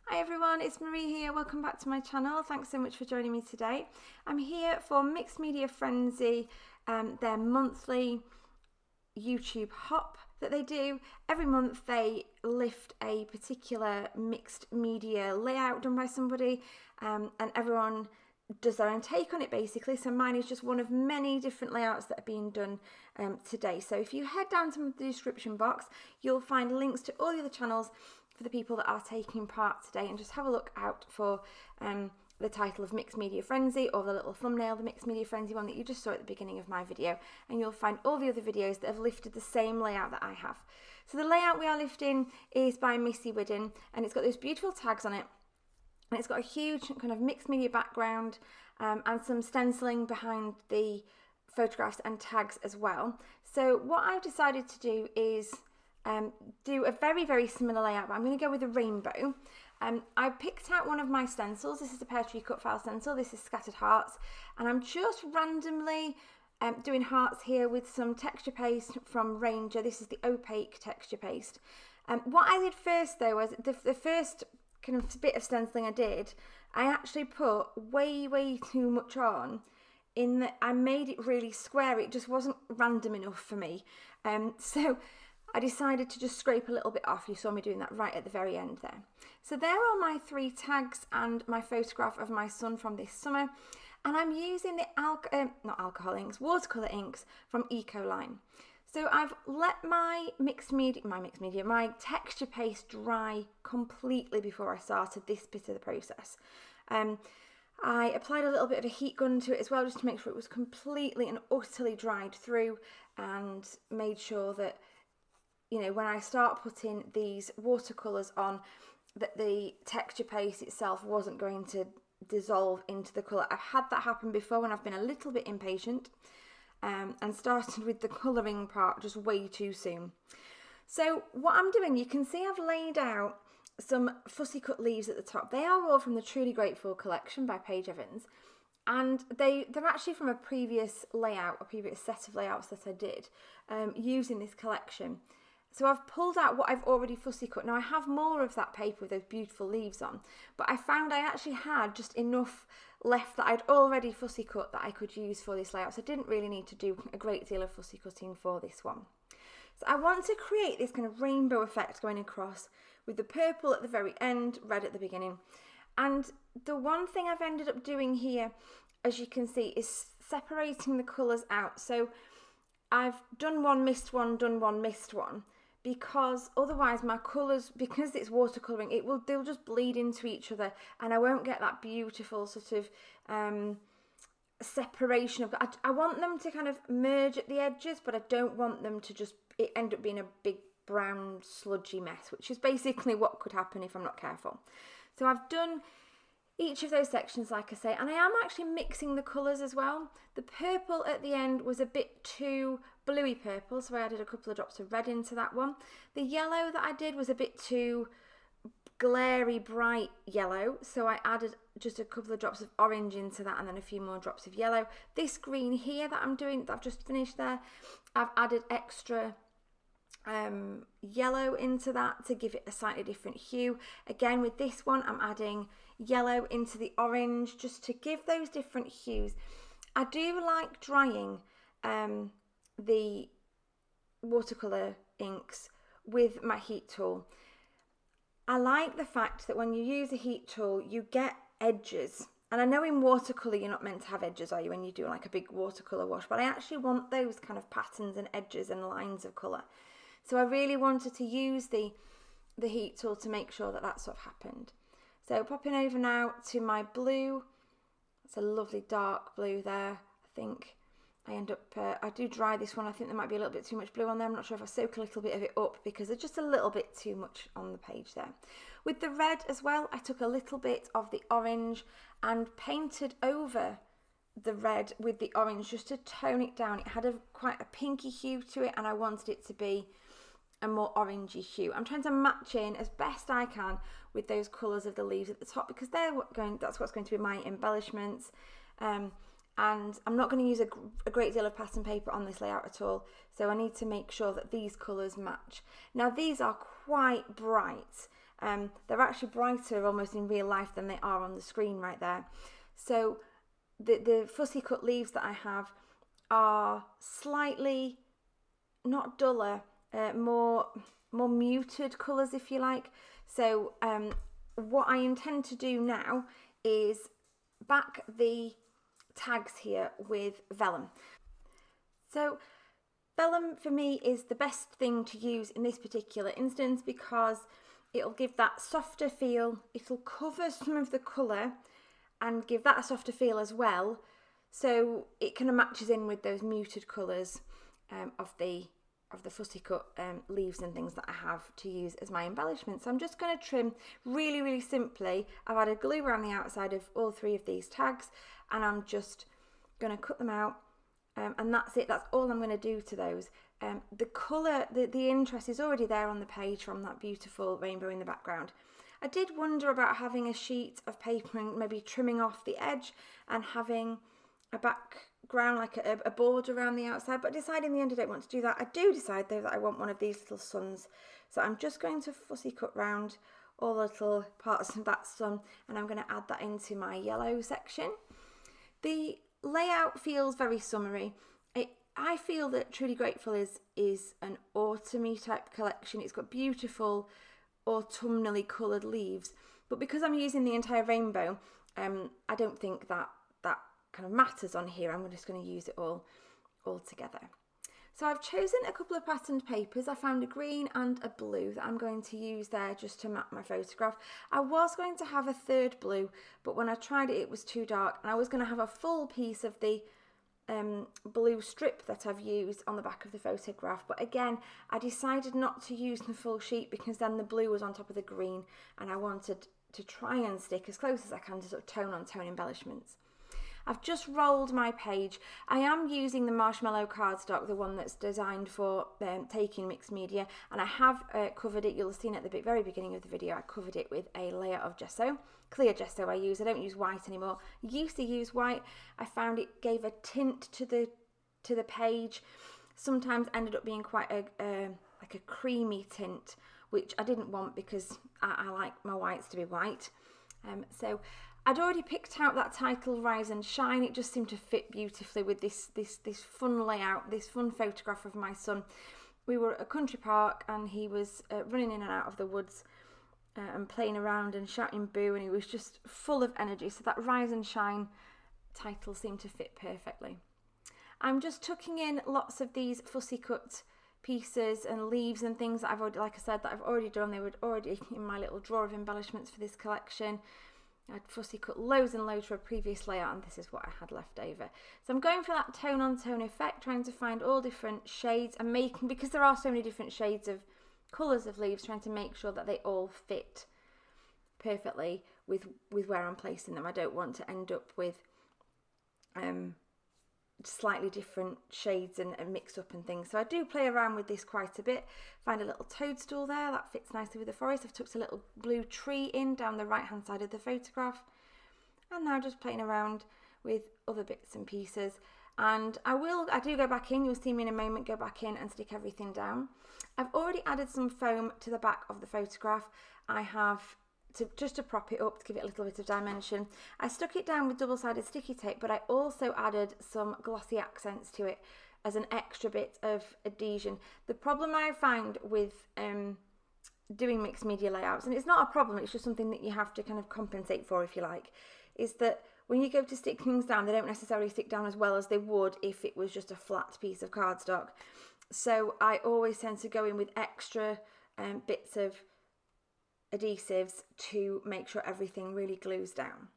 Hi everyone, it's Marie here. Welcome back to my channel. Thanks so much for joining me today. I'm here for Mixed Media Frenzy, their monthly YouTube hop that they do. Every month they lift a particular mixed media layout done by somebody, and everyone does their own take on it basically. So mine is just one of many different layouts that are being done today. So if you head down to the description box, you'll find links to all the other channels for the people that are taking part today, and just have a look out for the title of Mixed Media Frenzy or the little thumbnail, the Mixed Media Frenzy one that you just saw at the beginning of my video, and you'll find all the other videos that have lifted the same layout that I have. So the layout we are lifting is by Missy Hidden, and it's got those beautiful tags on it, and it's got a huge kind of mixed media background and some stenciling behind the photographs and tags as well. So what I've decided to do is do a very similar layout, but I'm going to go with a rainbow. I picked out one of my stencils. This is a Peartree Cutfiles stencil. This is Scattered Hearts, and I'm just randomly doing hearts here with some texture paste from Ranger. This is the opaque texture paste. What I did first though was the first kind of bit of stenciling I did, I actually put way too much on, in that I made it really square. It just wasn't random enough for me, so I decided to just scrape a little bit off. You saw me doing that right at the very end there. So there are my 3 tags and my photograph of my son from this summer, and I'm using the watercolour inks from Ecoline. So I've let my texture paste dry completely before I started this bit of the process. I applied a little bit of a heat gun to it as well, just to make sure it was completely and utterly dried through, and made sure that, you know, when I start putting these watercolours on, that the texture paste itself wasn't going to dissolve into the colour. I've had that happen before when I've been a little bit impatient and started with the colouring part just way too soon. So what I'm doing, you can see I've laid out some fussy cut leaves at the top. They are all from the Truly Grateful collection by Paige Evans, and they're actually from a previous layout, a previous set of layouts that I did using this collection. So I've pulled out what I've already fussy cut. Now I have more of that paper with those beautiful leaves on, but I found I actually had just enough left that I'd already fussy cut that I could use for this layout. So I didn't really need to do a great deal of fussy cutting for this one. So I want to create this kind of rainbow effect going across, with the purple at the very end, red at the beginning. And the one thing I've ended up doing here, as you can see, is separating the colours out. So I've done one, missed one, done one, missed one, because otherwise my colours, because it's watercolouring, they'll just bleed into each other, and I won't get that beautiful sort of separation of. I want them to kind of merge at the edges, but I don't want them to just end up being a big brown sludgy mess, which is basically what could happen if I'm not careful. So I've done each of those sections, like I say, and I am actually mixing the colours as well. The purple at the end was a bit too bluey purple, so I added a couple of drops of red into that one. The yellow that I did was a bit too glary bright yellow, so I added just a couple of drops of orange into that, and then a few more drops of yellow. This green here that I'm doing, that I've just finished there, I've added extra yellow into that to give it a slightly different hue. Again, with this one, I'm adding yellow into the orange just to give those different hues. I do like drying the watercolour inks with my heat tool. I like the fact that when you use a heat tool, you get edges. And I know in watercolour you're not meant to have edges, are you, when you do like a big watercolour wash, but I actually want those kind of patterns and edges and lines of colour. So I really wanted to use the heat tool to make sure that that sort of happened. So popping over now to my blue. It's a lovely dark blue there. I think I end up, I do dry this one. I think there might be a little bit too much blue on there. I'm not sure if I soak a little bit of it up, because there's just a little bit too much on the page there. With the red as well, I took a little bit of the orange and painted over the red with the orange just to tone it down. It had quite a pinky hue to it, and I wanted it to be a more orangey hue. I'm trying to match in as best I can with those colours of the leaves at the top, because that's what's going to be my embellishments. And I'm not going to use a great deal of pattern paper on this layout at all, so I need to make sure that these colours match. Now these are quite bright, They're actually brighter almost in real life than they are on the screen right there. So the fussy cut leaves that I have are slightly, not duller, more muted colours, if you like. So what I intend to do now is back the tags here with vellum. So vellum for me is the best thing to use in this particular instance because it'll give that softer feel, it'll cover some of the colour and give that a softer feel as well, so it kind of matches in with those muted colours of the fussy cut leaves and things that I have to use as my embellishments. So I'm just going to trim really simply. I've added glue around the outside of all 3 of these tags, and I'm just going to cut them out, and that's it. That's all I'm going to do to those. The colour, the interest is already there on the page from that beautiful rainbow in the background. I did wonder about having a sheet of paper and maybe trimming off the edge and having a background, like a border around the outside, but I decided in the end I don't want to do that. I do decide though that I want one of these little suns, so I'm just going to fussy cut round all the little parts of that sun, and I'm going to add that into my yellow section. The layout feels very summery. I feel that Truly Grateful is an autumny type collection. It's got beautiful autumnally coloured leaves, but because I'm using the entire rainbow, I don't think that kind of matters on here. I'm just going to use it all together. So I've chosen a couple of patterned papers. I found a green and a blue that I'm going to use there just to map my photograph. I was going to have a third blue, but when I tried it, it was too dark, and I was going to have a full piece of the blue strip that I've used on the back of the photograph, but again I decided not to use the full sheet because then the blue was on top of the green, and I wanted to try and stick as close as I can to sort of tone on tone embellishments. I've just rolled my page. I am using the marshmallow cardstock, the one that's designed for taking mixed media, and I have covered it. You'll have seen at the very beginning of the video I covered it with a layer of gesso, clear gesso I don't use white anymore. I used to use white. I found it gave a tint to the page, sometimes ended up being quite like a creamy tint, which I didn't want because I like my whites to be white. So I'd already picked out that title, Rise and Shine. It just seemed to fit beautifully with this fun layout, this fun photograph of my son. We were at a country park and he was running in and out of the woods and playing around and shouting boo, and he was just full of energy. So that Rise and Shine title seemed to fit perfectly. I'm just tucking in lots of these fussy cut pieces and leaves and things that I've already, like I said, that I've already done. They were already in my little drawer of embellishments for this collection. I'd fussy cut loads and loads for a previous layout, and this is what I had left over. So I'm going for that tone on tone effect, trying to find all different shades and making, because there are so many different shades of colours of leaves, trying to make sure that they all fit perfectly with where I'm placing them. I don't want to end up with slightly different shades and mixed up and things. So I do play around with this quite a bit. Find a little toadstool there that fits nicely with the forest. I've tucked a little blue tree in down the right hand side of the photograph, and now just playing around with other bits and pieces. And I do go back in, you'll see me in a moment go back in and stick everything down. I've already added some foam to the back of the photograph. I have just to prop it up, to give it a little bit of dimension. I stuck it down with double-sided sticky tape, but I also added some glossy accents to it as an extra bit of adhesion. The problem I find with doing mixed media layouts, and it's not a problem, it's just something that you have to kind of compensate for, if you like, is that when you go to stick things down, they don't necessarily stick down as well as they would if it was just a flat piece of cardstock. So I always tend to go in with extra bits of adhesives to make sure everything really glues down.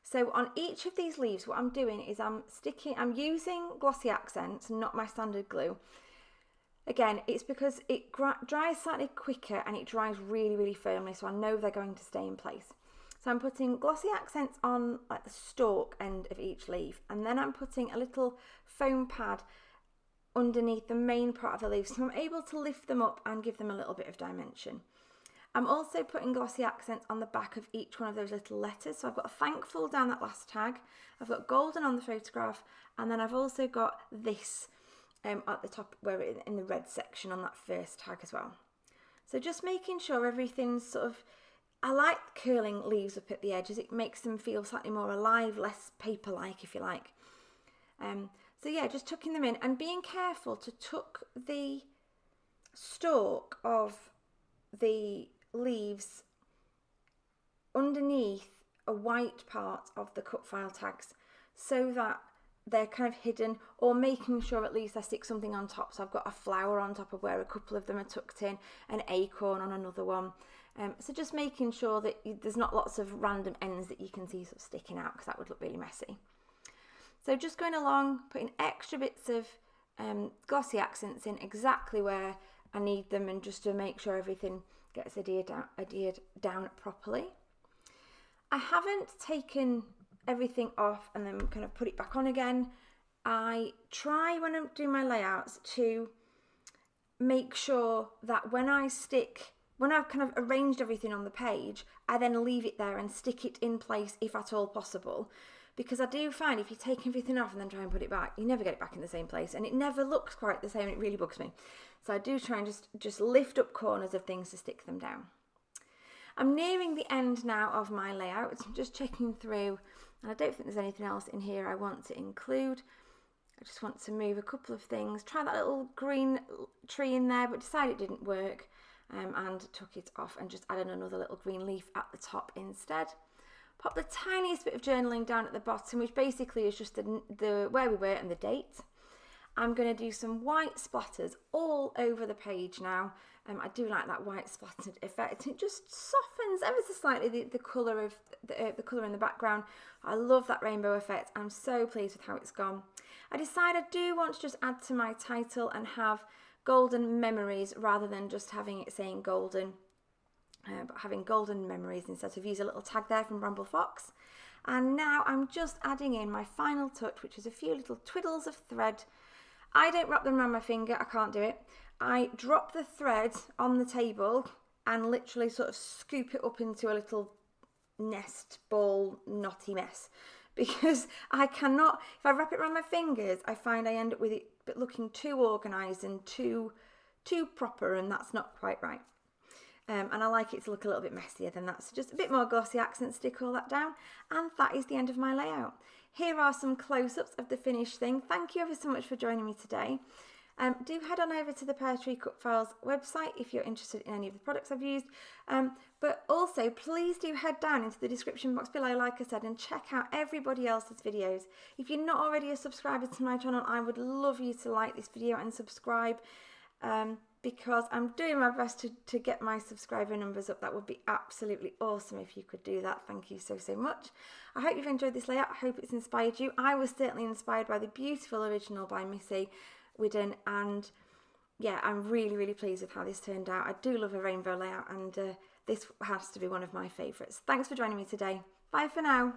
So on each of these leaves, what I'm doing is I'm using glossy accents, not my standard glue. Again, it's because it dries slightly quicker and it dries really firmly, so I know they're going to stay in place. So I'm putting glossy accents on like the stalk end of each leaf, and then I'm putting a little foam pad underneath the main part of the leaf, so I'm able to lift them up and give them a little bit of dimension. I'm also putting glossy accents on the back of each one of those little letters. So I've got thankful down that last tag, I've got golden on the photograph, and then I've also got this at the top, where in the red section on that first tag as well. So just making sure everything's sort of I like curling leaves up at the edges. It makes them feel slightly more alive, less paper-like, if you like. So yeah, just tucking them in and being careful to tuck the stalk of the leaves underneath a white part of the cut file tags so that they're kind of hidden, or making sure at least I stick something on top. So I've got a flower on top of where a couple of them are tucked in, an acorn on another one. So just making sure that there's not lots of random ends that you can see sort of sticking out, because that would look really messy. So just going along, putting extra bits of glossy accents in exactly where I need them, and just to make sure everything gets adhered down properly. I haven't taken everything off and then kind of put it back on again. I try when I'm doing my layouts to make sure that when I've kind of arranged everything on the page, I then leave it there and stick it in place if at all possible. Because I do find if you take everything off and then try and put it back, you never get it back in the same place, and it never looks quite the same. It really bugs me. So I do try and just lift up corners of things to stick them down. I'm nearing the end now of my layout. I'm just checking through, and I don't think there's anything else in here I want to include. I just want to move a couple of things. Try that little green tree in there, but decided it didn't work, and took it off and just added another little green leaf at the top instead. Pop the tiniest bit of journaling down at the bottom, which basically is just the where we were and the date. I'm going to do some white splatters all over the page now. I do like that white splattered effect. It just softens ever so slightly the colour of the colour in the background. I love that rainbow effect. I'm so pleased with how it's gone. I decided I do want to just add to my title and have golden memories rather than just having it saying golden. But having golden memories instead. So I've used a little tag there from Bramble Fox. And now I'm just adding in my final touch, which is a few little twiddles of thread. I don't wrap them around my finger, I can't do it. I drop the thread on the table and literally sort of scoop it up into a little nest ball knotty mess. Because I cannot, if I wrap it around my fingers, I find I end up with it looking too organised and too proper, and that's not quite right. And I like it to look a little bit messier than that. So just a bit more glossy accent, stick all that down. And that is the end of my layout. Here are some close-ups of the finished thing. Thank you ever so much for joining me today. Do head on over to the Peartree Cutfiles website if you're interested in any of the products I've used. But also, please do head down into the description box below, like I said, and check out everybody else's videos. If you're not already a subscriber to my channel, I would love you to like this video and subscribe. Because I'm doing my best to get my subscriber numbers up. That would be absolutely awesome if you could do that. Thank you so much. I hope you've enjoyed this layout. I hope it's inspired you. I was certainly inspired by the beautiful original by Missy Hidden, and yeah, I'm really pleased with how this turned out. I do love a rainbow layout, and this has to be one of my favourites. Thanks for joining me today. Bye for now.